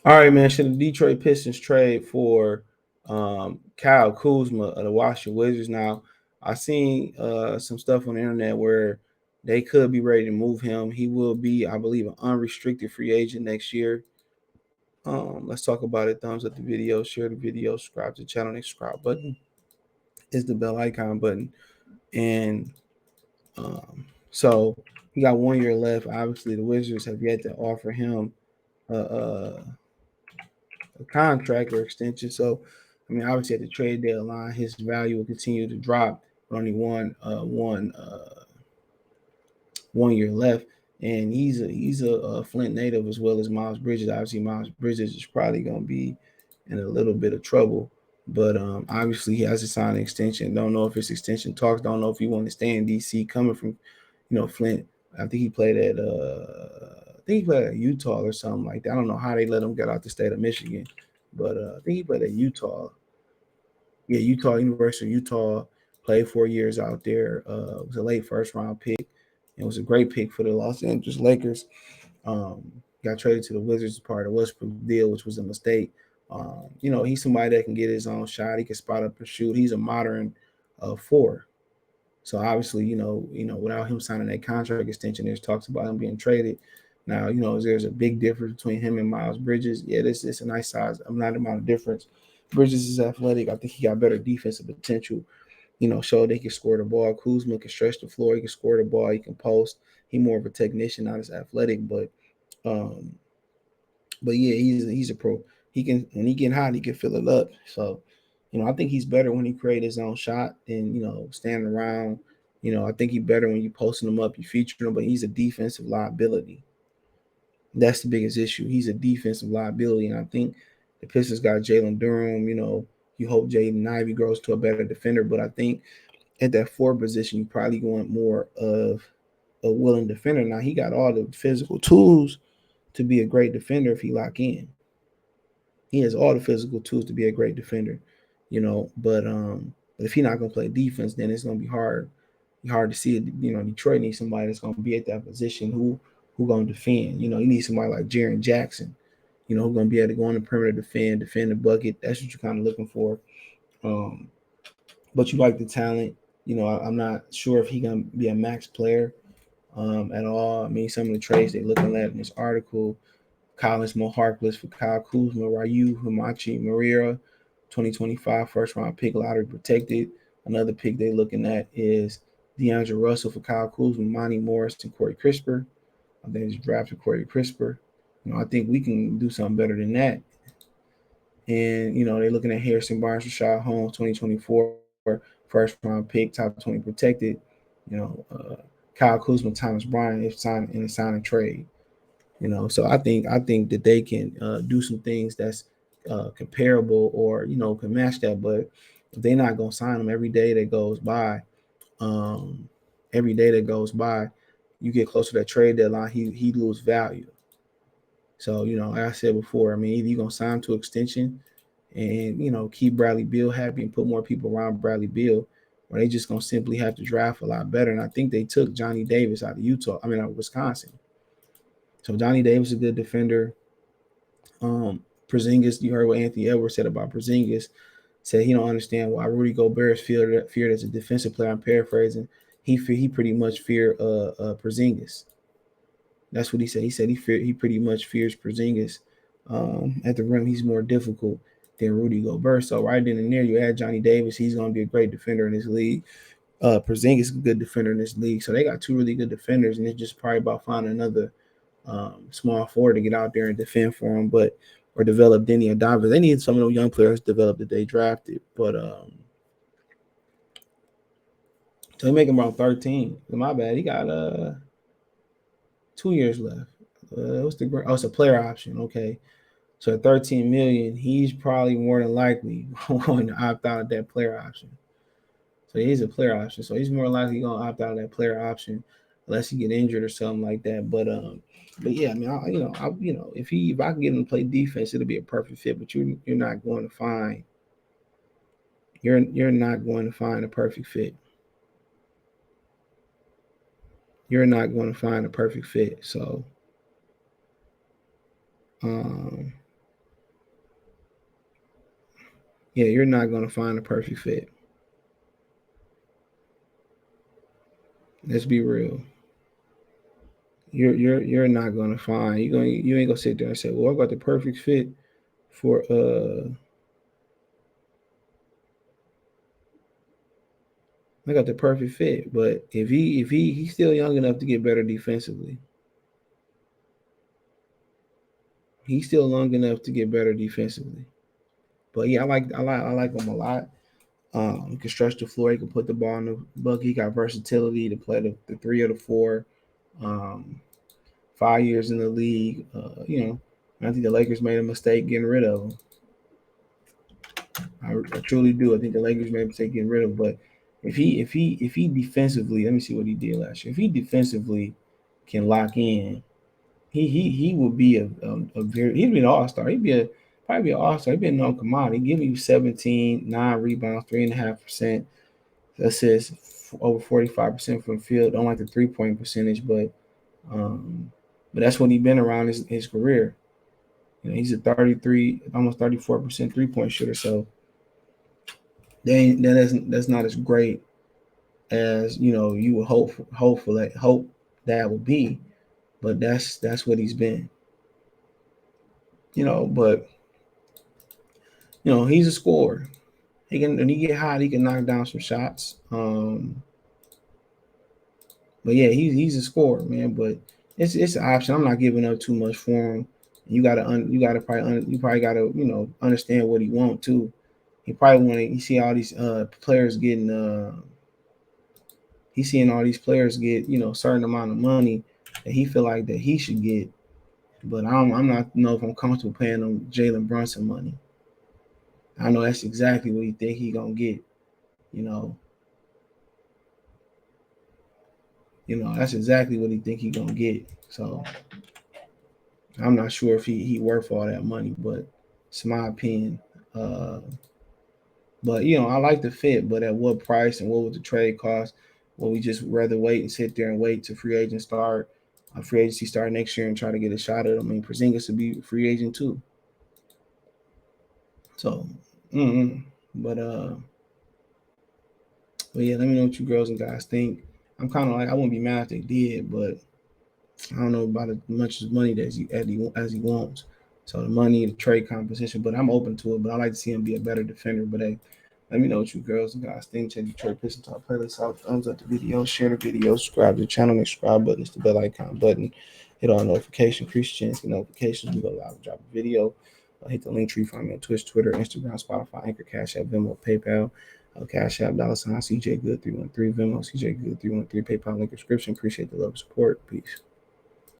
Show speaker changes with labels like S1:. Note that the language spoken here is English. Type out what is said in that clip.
S1: All right, man. Should the Detroit Pistons trade for Kyle Kuzma of the Washington Wizards? Now, I seen some stuff on the internet where they could be ready to move him. He will be, I believe, an unrestricted free agent next year. Let's talk about it. Thumbs up the video, share the video, subscribe to the channel. Next subscribe button is the bell icon button, and so he got 1 year left. Obviously, the Wizards have yet to offer him a contract or extension. So, I mean, obviously at the trade deadline, his value will continue to drop. But only one year left, and he's a Flint native as well as Miles Bridges. Obviously, Miles Bridges is probably going to be in a little bit of trouble. But obviously, he has to sign an extension. Don't know if his extension talks. Don't know if he want to stay in DC. Coming from, Flint. I think he played at Utah or something like that. I don't know how they let him get out the state of Michigan, but I think he played at Utah. Yeah, Utah, University of Utah. Played 4 years out there. Was a late first round pick. It was a great pick for the Los Angeles Lakers. Um, got traded to the Wizards as part of the Westbrook deal, which was a mistake. He's somebody that can get his own shot. He can spot up and shoot. He's a modern four. So obviously, without him signing that contract extension, there's talks about him being traded. Now, there's a big difference between him and Miles Bridges. Yeah, this is a nice size. I'm not amount of difference. Bridges is athletic. I think he got better defensive potential. Showed they can score the ball. Kuzma can stretch the floor. He can score the ball. He can post. He more of a technician, not as athletic, um, but yeah, he's a pro. He can when he get hot, he can fill it up. So, I think he's better when he create his own shot than standing around. I think he's better when you posting him up, you featuring him. But he's a defensive liability. That's the biggest issue. He's a defensive liability, and I think the Pistons got Jalen Durham. You hope Jaden Ivey grows to a better defender, but I think at that four position, you probably want more of a willing defender. Now he got all the physical tools to be a great defender if he lock in. He has all the physical tools to be a great defender, but if he's not gonna play defense, then it's gonna be hard to see it. Detroit needs somebody that's gonna be at that position who gonna defend. You need somebody like Jaren Jackson, who's gonna be able to go on the perimeter, defend the bucket. That's what you're kind of looking for. Um, but you like the talent. I'm not sure if he gonna be a max player at all. I mean, some of the trades they're looking at in this article: Collins Mo Harkless for Kyle Kuzma, Ryu Hamachi Maria, 2025 first round pick, lottery protected. Another pick they're looking at is DeAndre Russell for Kyle Kuzma, Monty Morris, and Corey Crisper. I think it's drafted Corey Crisper. I think we can do something better than that. And they're looking at Harrison Barnes, Rashad Holmes, 2024 first round pick, top 20 protected. You know, Kyle Kuzma, Thomas Bryant, if signed in a signing trade. So I think that they can do some things that's comparable or can match that. But if they're not gonna sign him um, every day that goes by, you get closer to that trade deadline, he lose value. So like I said before, I mean, either you're gonna sign him to extension and keep Bradley Beal happy and put more people around Bradley Beal, or they just gonna simply have to draft a lot better. And I think they took Johnny Davis out of out of Wisconsin. So Johnny Davis is a good defender. Um, Porzingis, you heard what Anthony Edwards said about Porzingis. Said he don't understand why Rudy Gobert is feared as a defensive player. I'm paraphrasing. He pretty much feared Porzingis. That's what he said. He said he pretty much fears Porzingis. At the rim, he's more difficult than Rudy Gobert. So right then and there, you add Johnny Davis. He's going to be a great defender in this league. Porzingis is a good defender in this league. So they got two really good defenders, and it's just probably about finding another small forward to get out there and defend for them, but or develop Denny or Donovan. They need some of those young players developed that they drafted, but so they make him around 13. My bad, he got 2 years left. What's the it's a player option? Okay, so at 13 million, he's probably more than likely going to opt out of that player option. So he's a player option. So he's more likely going to opt out of that player option unless he get injured or something like that. But yeah, I mean, if I can get him to play defense, it'll be a perfect fit. But you're not going to find you're not going to find a perfect fit. You're not going to find a perfect fit. So um, Yeah, you're not gonna find a perfect fit. Let's be real. You're not gonna find you ain't gonna sit there and say, well, I got the perfect fit for I got the perfect fit. But he's still young enough to get better defensively. He's still long enough to get better defensively. But yeah, I like him a lot. He can stretch the floor. He can put the ball in the bucket. He got versatility to play the three or the four. Um, 5 years in the league. I think the Lakers made a mistake getting rid of him. I truly do. I think the Lakers made a mistake getting rid of him. But if he defensively, let me see what he did last year. If he defensively can lock in, he would be a very he'd be an all-star. He'd be a probably be an all-star. He'd be a known commodity. He'd give you 17, 9 rebounds, 3.5% assists, over 45% from the field. Don't like the 3-point percentage, um, but that's what he's been around his career. He's a 33, almost 34% 3-point shooter. So that's not as great as you would hope that would be. But that's what he's been. But he's a scorer. When he get hot, he can knock down some shots. But yeah, he's a scorer, man. But it's an option. I'm not giving up too much for him. You probably gotta understand what he want too. He probably want to. You see all these players getting. He's seeing all these players get certain amount of money that he feel like that he should get. But I'm not know if I'm comfortable paying him Jalen Brunson money. I know that's exactly what he think he gonna get. You know, that's exactly what he think he gonna get. So I'm not sure if he worth all that money, but it's my opinion. Uh, but I like the fit, but at what price and what would the trade cost? Well, we just rather wait and sit there and wait to free agency start next year and try to get a shot at him. I mean, Porzingis to be a free agent too. So, mm-mm. but uh, but yeah, let me know what you girls and guys think. I'm kind of like I wouldn't be mad if they did, but I don't know about as much as money as he wants. So the money, the trade compensation, but I'm open to it. But I like to see him be a better defender. But hey, let me know what you girls and guys think. Check Detroit Pistons Talk playlist out. Thumbs up the video, share the video, subscribe to the channel. Make subscribe button. It's the bell icon button. Hit all notification. Increase chance get notifications. We go live and drop a video. Hit the link tree. Find me on Twitch, Twitter, Instagram, Spotify, Anchor, Cash App, Venmo, PayPal. Cash App, $ CJ Good 313, Venmo, CJ Good 313, PayPal link description. Appreciate the love and support. Peace.